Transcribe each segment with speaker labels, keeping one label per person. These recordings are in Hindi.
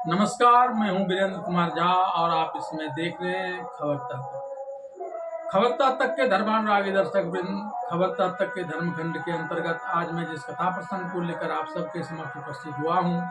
Speaker 1: नमस्कार, मैं हूं वीरेंद्र कुमार झा और आप इसमें देख रहे हैं खबरता तक। खबरता तक के धर्मानुरागी दर्शक वृंद, खबरता तक के धर्मखंड के अंतर्गत आज मैं जिस कथा प्रसंग को लेकर आप सबके समक्ष उपस्थित हुआ हूं,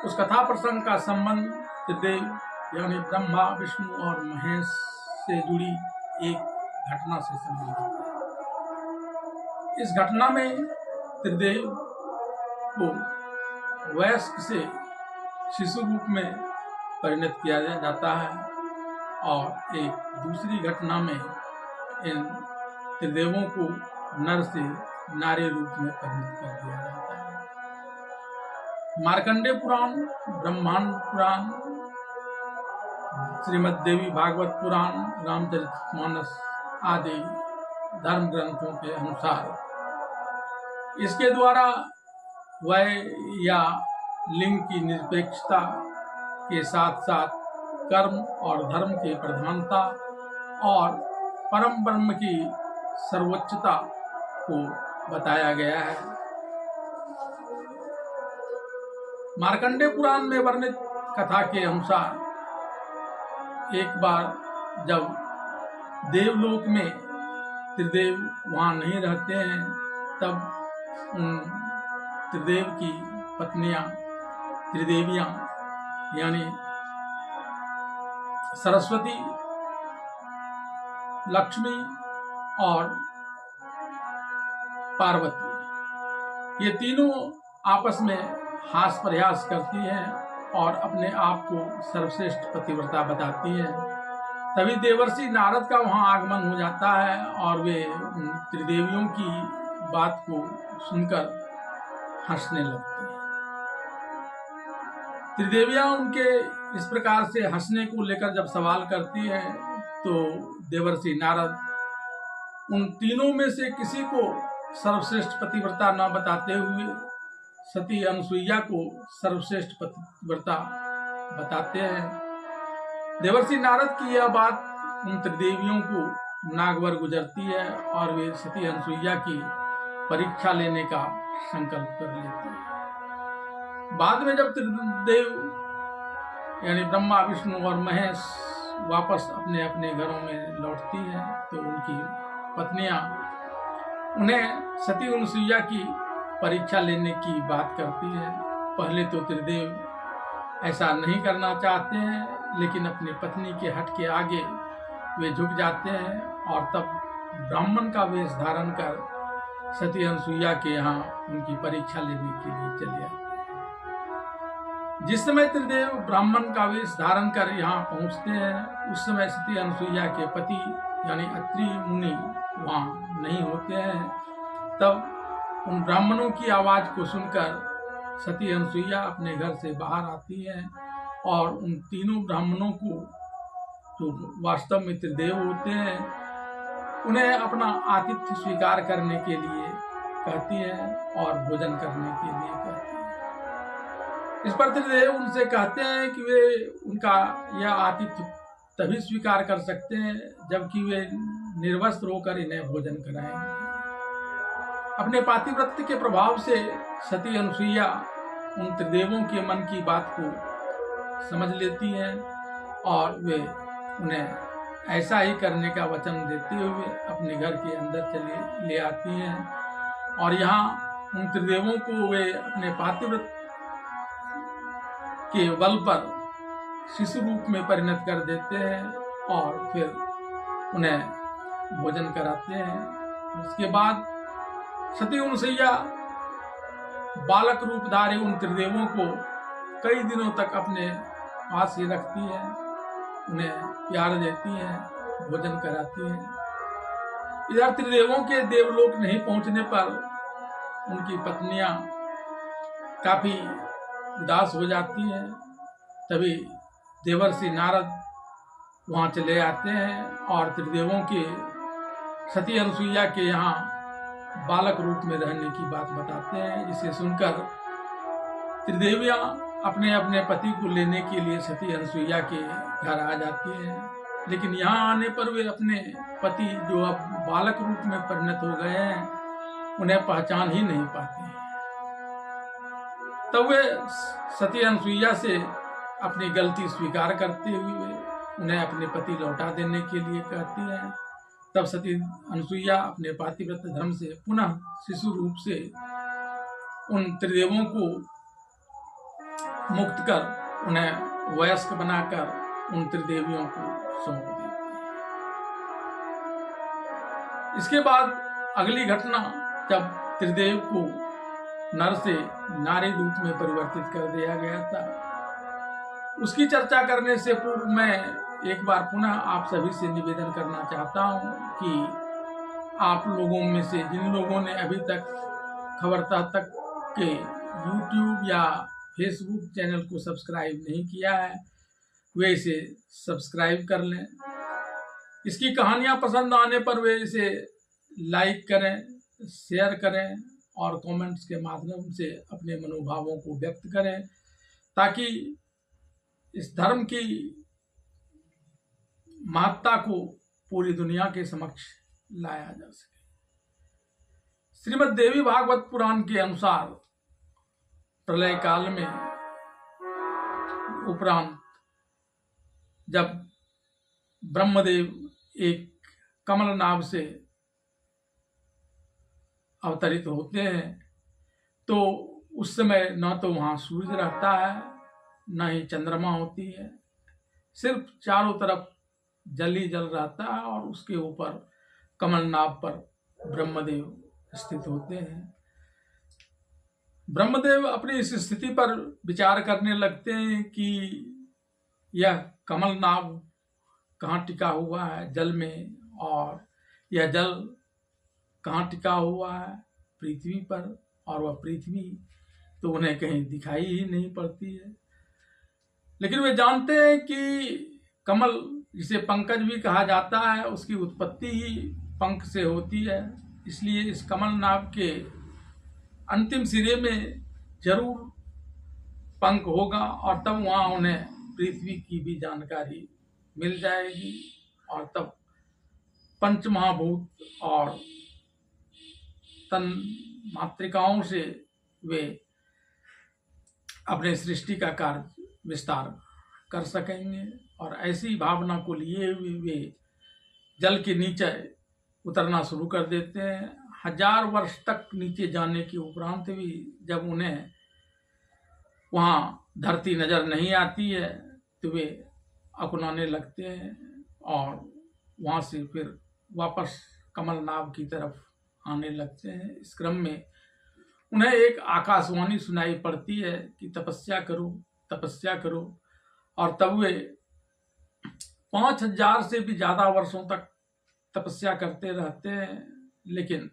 Speaker 1: उस कथा प्रसंग का संबंध त्रिदेव यानी ब्रह्मा, विष्णु और महेश से जुड़ी एक घटना से संबंधित है। इस घटना में त्रिदेव को वयस्क से शिशु रूप में परिणत किया जाता है और एक दूसरी घटना में इन त्रिदेवों को नर से नारी रूप में परिणत कर दिया जाता है। मार्कंडेय पुराण, ब्रह्मांड पुराण, श्रीमद् देवी भागवत पुराण, रामचरितमानस आदि धर्म ग्रंथों के अनुसार इसके द्वारा वय या लिंग की निरपेक्षता के साथ साथ कर्म और धर्म की प्रधानता और परम ब्रह्म की सर्वोच्चता को बताया गया है। मार्कंडेय पुराण में वर्णित कथा के अनुसार एक बार जब देवलोक में त्रिदेव वहां नहीं रहते हैं, तब उन त्रिदेव की पत्नियां, त्रिदेवियां यानी सरस्वती, लक्ष्मी और पार्वती, ये तीनों आपस में हास प्रयास करती हैं और अपने आप को सर्वश्रेष्ठ पतिव्रता बताती हैं। तभी देवर्षि नारद का वहां आगमन हो जाता है और वे त्रिदेवियों की बात को सुनकर हंसने लगते हैं। त्रिदेवियां उनके इस प्रकार से हंसने को लेकर जब सवाल करती है, तो देवर्षि नारद उन तीनों में से किसी को सर्वश्रेष्ठ पतिव्रता न बताते हुए सती अनुसुईया को सर्वश्रेष्ठ पतिव्रता बताते हैं। देवर्षि नारद की यह बात उन त्रिदेवियों को नागवर गुजरती है और वे सती अनुसुईया की परीक्षा लेने का संकल्प कर लेते हैं। बाद में जब त्रिदेव यानी ब्रह्मा, विष्णु और महेश वापस अपने अपने घरों में लौटती हैं, तो उनकी पत्नियां उन्हें सती अनुसुईया की परीक्षा लेने की बात करती है। पहले तो त्रिदेव ऐसा नहीं करना चाहते हैं, लेकिन अपनी पत्नी के हट के आगे वे झुक जाते हैं और तब ब्राह्मण का वेश धारण कर सती अनुसुईया के यहाँ उनकी परीक्षा लेने के लिए चले जाते हैं। जिस समय त्रिदेव ब्राह्मण का वेश धारण कर यहाँ पहुँचते हैं, उस समय सती अनुसुईया के पति यानी अत्रि मुनि वहाँ नहीं होते हैं। तब उन ब्राह्मणों की आवाज को सुनकर सती अनुसुईया अपने घर से बाहर आती है और उन तीनों ब्राह्मणों को, जो वास्तव में त्रिदेव होते हैं, उन्हें अपना आतिथ्य स्वीकार करने के लिए कहती है और भोजन करने के लिए कहती है। इस पर त्रिदेव उनसे कहते हैं कि वे उनका यह आतिथ्य तभी स्वीकार कर सकते हैं जबकि वे निर्वस्त्र होकर इन्हें भोजन कराएंगे। अपने पातिव्रत्य के प्रभाव से सती अनुसुईया उन त्रिदेवों के मन की बात को समझ लेती हैं और वे उन्हें ऐसा ही करने का वचन देते हुए अपने घर के अंदर चले ले आती हैं और यहाँ उन त्रिदेवों को वे अपने पातिव्रत के बल पर शिशु रूप में परिणत कर देते हैं और फिर उन्हें भोजन कराते हैं। उसके बाद सती अनुसुईया बालक रूपधारी उन त्रिदेवों को कई दिनों तक अपने पास ही रखती है, उन्हें प्यार देती हैं, भोजन कराती हैं। इधर त्रिदेवों के देवलोक नहीं पहुंचने पर उनकी पत्नियां काफी उदास हो जाती हैं। तभी देवर्षि नारद वहां चले आते हैं और त्रिदेवों के सती अनुसुईया के यहाँ बालक रूप में रहने की बात बताते हैं, जिसे सुनकर त्रिदेवियां अपने अपने पति को लेने के लिए सती अनुसुईया के घर आ जाती हैं। लेकिन यहाँ आने पर वे अपने पति, जो अब बालक रूप में परिणत हो गए हैं, उन्हें पहचान ही नहीं पाती हैं। तब वे सती अनुसुईया से अपनी गलती स्वीकार करते हुए उन्हें अपने पति लौटा देने के लिए कहती हैं। तब सती अनुसुईया अपने पातिव्रत धर्म से पुनः शिशु रूप से उन त्रिदेवों को मुक्त कर उन्हें वयस्क बनाकर उन त्रिदेवियों को सौंप देती है। इसके बाद अगली घटना, जब त्रिदेव को नर से नारी रूप में परिवर्तित कर दिया गया था, उसकी चर्चा करने से पूर्व मैं एक बार पुनः आप सभी से निवेदन करना चाहता हूं कि आप लोगों में से जिन लोगों ने अभी तक खबरता तक के YouTube या Facebook चैनल को सब्सक्राइब नहीं किया है, वे इसे सब्सक्राइब कर लें। इसकी कहानियां पसंद आने पर वे इसे लाइक करें, शेयर करें और कमेंट्स के माध्यम से अपने मनोभावों को व्यक्त करें, ताकि इस धर्म की महत्ता को पूरी दुनिया के समक्ष लाया जा सके। श्रीमद् देवी भागवत पुराण के अनुसार प्रलय काल में उपरांत जब ब्रह्मदेव एक कमल नाभ से अवतरित होते हैं, तो उस समय न तो वहाँ सूर्य रहता है, न ही चंद्रमा होती है, सिर्फ चारों तरफ जल ही जल रहता है और उसके ऊपर कमल नाभ पर ब्रह्मदेव स्थित होते हैं। ब्रह्मदेव अपनी इस स्थिति पर विचार करने लगते हैं कि यह कमल नाभ कहाँ टिका हुआ है जल में, और यह जल कहाँ टिका हुआ है पृथ्वी पर, और वह पृथ्वी तो उन्हें कहीं दिखाई ही नहीं पड़ती है। लेकिन वे जानते हैं कि कमल, जिसे पंकज भी कहा जाता है, उसकी उत्पत्ति ही पंख से होती है। इसलिए इस कमल नाभ के अंतिम सिरे में जरूर पंख होगा, और तब वहाँ उन्हें पृथ्वी की भी जानकारी मिल जाएगी, और तब पंच महाभूत और तन मातृकाओं से वे अपने सृष्टि का कार्य विस्तार कर सकेंगे। और ऐसी भावना को लिए हुए वे जल के नीचे उतरना शुरू कर देते हैं। 1000 वर्ष तक नीचे जाने के उपरांत भी जब उन्हें वहाँ धरती नजर नहीं आती है, तो वे अकुनाने लगते हैं और वहाँ से फिर वापस कमल नाभ की तरफ आने लगते हैं। इस क्रम में उन्हें एक आकाशवाणी सुनाई पड़ती है कि तपस्या करो, तपस्या करो, और तब वे 5000 से भी ज्यादा वर्षों तक तपस्या करते रहते हैं, लेकिन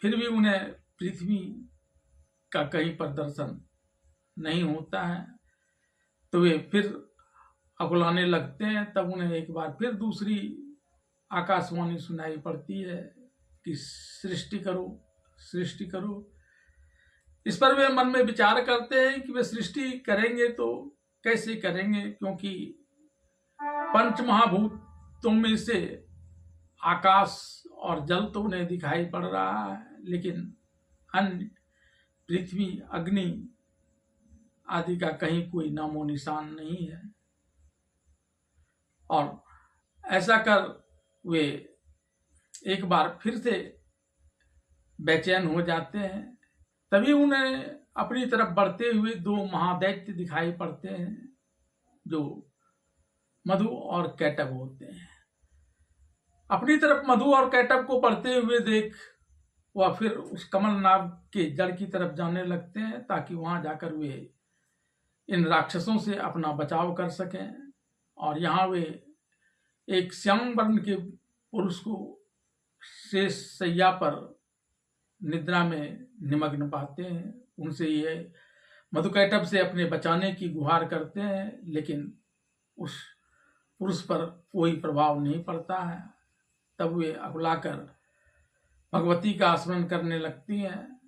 Speaker 1: फिर भी उन्हें पृथ्वी का कहीं पर दर्शन नहीं होता है। तो वे फिर अकुलाने लगते हैं। तब उन्हें एक बार फिर दूसरी आकाशवाणी सुनाई पड़ती है कि सृष्टि करो, सृष्टि करो। इस पर वे मन में विचार करते हैं कि वे सृष्टि करेंगे तो कैसे करेंगे, क्योंकि पंच महाभूतों में से आकाश और जल तो उन्हें दिखाई पड़ रहा है, लेकिन अन्य पृथ्वी, अग्नि आदि का कहीं कोई नामो निशान नहीं है। और ऐसा कर वे एक बार फिर से बेचैन हो जाते हैं। तभी उन्हें अपनी तरफ बढ़ते हुए 2 महादैत्य दिखाई पड़ते हैं, जो मधु और कैटभ होते हैं। अपनी तरफ मधु और कैटभ को बढ़ते हुए देख वह फिर उस कमल नाभ के जड़ की तरफ जाने लगते हैं, ताकि वहां जाकर वे इन राक्षसों से अपना बचाव कर सकें। और यहाँ वे एक श्याम वर्ण के पुरुष को शेष शैया पर निद्रा में निमग्न पाते हैं। उनसे ये मधुकैटभ से अपने बचाने की गुहार करते हैं, लेकिन उस पुरुष पर कोई प्रभाव नहीं पड़ता है। तब वे अकुलाकर भगवती का स्मरण करने लगती हैं,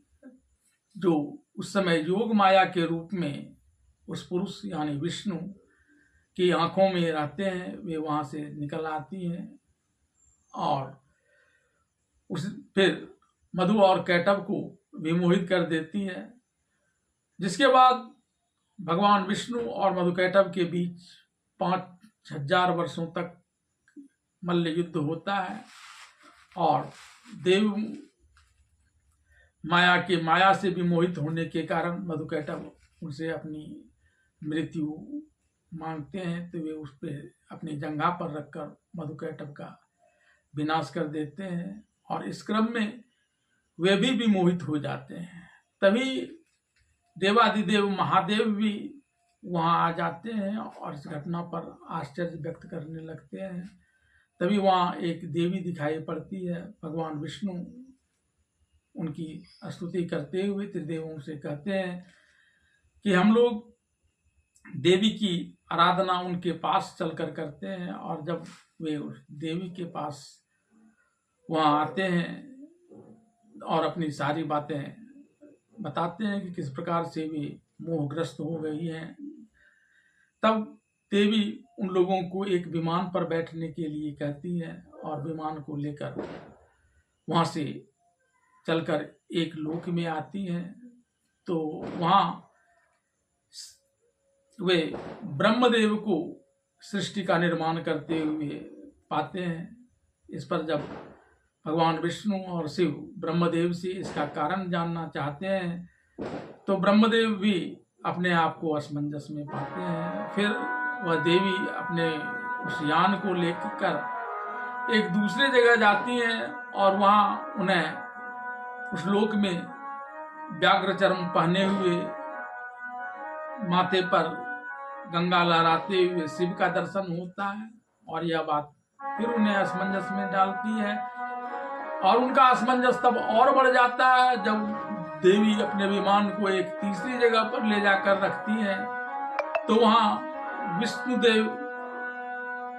Speaker 1: जो उस समय योग माया के रूप में उस पुरुष यानी विष्णु की आंखों में रहते हैं। वे वहां से निकल आती हैं और उस फिर मधु और कैटभ को विमोहित कर देती है, जिसके बाद भगवान विष्णु और मधुकैटभ के बीच 5000 वर्षों तक मल्ल युद्ध होता है और देव माया के माया से विमोहित होने के कारण मधुकैटभ उनसे अपनी मृत्यु मांगते हैं, तो वे उस पर अपनी जंघा पर रखकर मधुकैटभ का विनाश कर देते हैं और इस क्रम में वे भी विमोहित हो जाते हैं। तभी देवादिदेव महादेव भी वहाँ आ जाते हैं और इस घटना पर आश्चर्य व्यक्त करने लगते हैं। तभी वहाँ एक देवी दिखाई पड़ती है। भगवान विष्णु उनकी स्तुति करते हुए त्रिदेवों से कहते हैं कि हम लोग देवी की आराधना उनके पास चलकर करते हैं, और जब वे उस देवी के पास वहाँ आते हैं और अपनी सारी बातें बताते हैं कि किस प्रकार से वे मोहग्रस्त हो गई हैं, तब देवी उन लोगों को एक विमान पर बैठने के लिए कहती है और विमान को लेकर वहाँ से चलकर एक लोक में आती हैं। तो वहाँ वे ब्रह्मदेव को सृष्टि का निर्माण करते हुए पाते हैं। इस पर जब भगवान विष्णु और शिव ब्रह्मदेव से इसका कारण जानना चाहते हैं तो ब्रह्मदेव भी अपने आप को असमंजस में पाते हैं। फिर वह देवी अपने उस यान को लेकर एक दूसरे जगह जाती हैं और वहाँ उन्हें उस लोक में व्याघ्र चर्म पहने हुए माथे पर गंगा लहराते हुए शिव का दर्शन होता है, और यह बात फिर उन्हें असमंजस में डालती है। और उनका असमंजस तब और बढ़ जाता है जब देवी अपने विमान को एक तीसरी जगह पर ले जाकर रखती है, तो वहाँ विष्णुदेव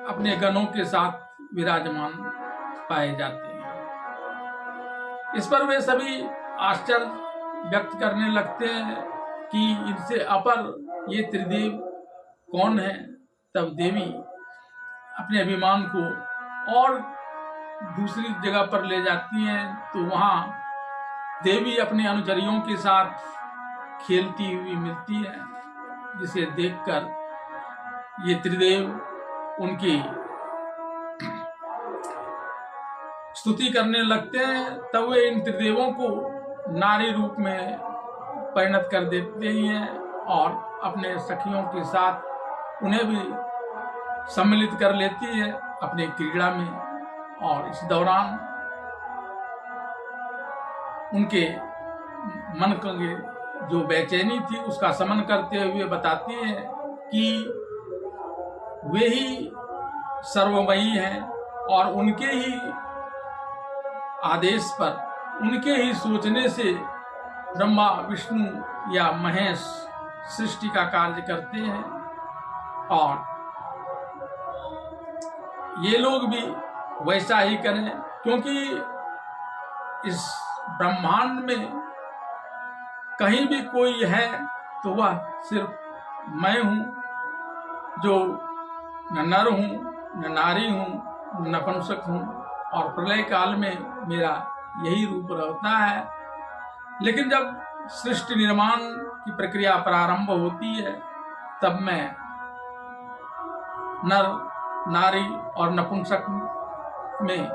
Speaker 1: अपने गणों के साथ विराजमान पाए जाते हैं। इस पर वे सभी आश्चर्य व्यक्त करने लगते हैं कि इनसे अपर ये त्रिदेव कौन है। तब देवी अपने विमान को और दूसरी जगह पर ले जाती हैं, तो वहाँ देवी अपने अनुचरियों के साथ खेलती हुई मिलती है, जिसे देखकर ये त्रिदेव उनकी स्तुति करने लगते हैं। तब वे इन त्रिदेवों को नारी रूप में परिणत कर देते हैं और अपने सखियों के साथ उन्हें भी सम्मिलित कर लेती है अपने क्रीड़ा में। और इस दौरान उनके मन की जो बेचैनी थी उसका शमन करते हुए बताती है कि वे ही सर्वमयी हैं और उनके ही आदेश पर, उनके ही सोचने से ब्रह्मा विष्णु या महेश सृष्टि का कार्य करते हैं। और ये लोग भी वैसा ही करें, क्योंकि इस ब्रह्मांड में कहीं भी कोई है तो वह सिर्फ मैं हूँ, जो न नर हूँ न नारी हूँ न नपुंसक हूँ, और प्रलय काल में मेरा यही रूप रहता है। लेकिन जब सृष्टि निर्माण की प्रक्रिया प्रारंभ होती है तब मैं नर नारी और नपुंसक में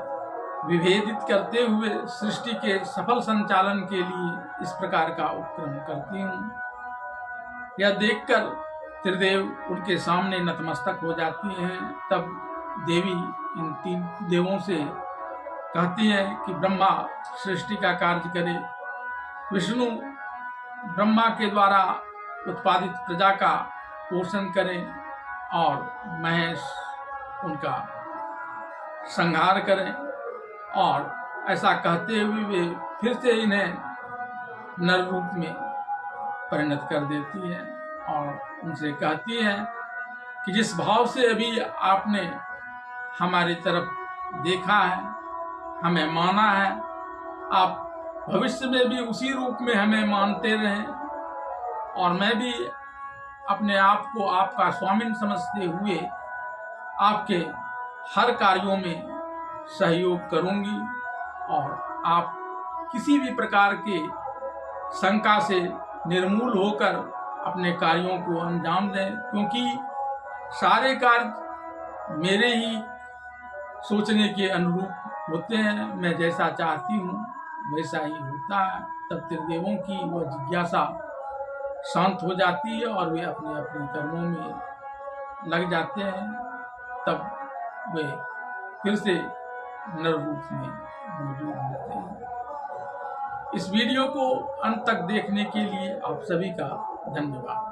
Speaker 1: विभेदित करते हुए सृष्टि के सफल संचालन के लिए इस प्रकार का उपक्रम करती हूँ। यह देखकर त्रिदेव उनके सामने नतमस्तक हो जाती हैं। तब देवी इन तीन देवों से कहती है कि ब्रह्मा सृष्टि का कार्य करे, विष्णु ब्रह्मा के द्वारा उत्पादित प्रजा का पोषण करें और महेश उनका संहार करें। और ऐसा कहते हुए वे फिर से इन्हें नर रूप में परिणत कर देती है और उनसे कहती है कि जिस भाव से अभी आपने हमारी तरफ देखा है, हमें माना है, आप भविष्य में भी उसी रूप में हमें मानते रहें, और मैं भी अपने आप को आपका स्वामिन समझते हुए आपके हर कार्यों में सहयोग करूंगी, और आप किसी भी प्रकार के शंका से निर्मूल होकर अपने कार्यों को अंजाम दें, क्योंकि सारे कार्य मेरे ही सोचने के अनुरूप होते हैं। मैं जैसा चाहती हूँ वैसा ही होता है। तब त्रिदेवों की वह जिज्ञासा शांत हो जाती है और वे अपने अपने कर्मों में लग जाते हैं। तब वे फिर से नर रूप में मौजूद होते हैं। इस वीडियो को अंत तक देखने के लिए आप सभी का धन्यवाद।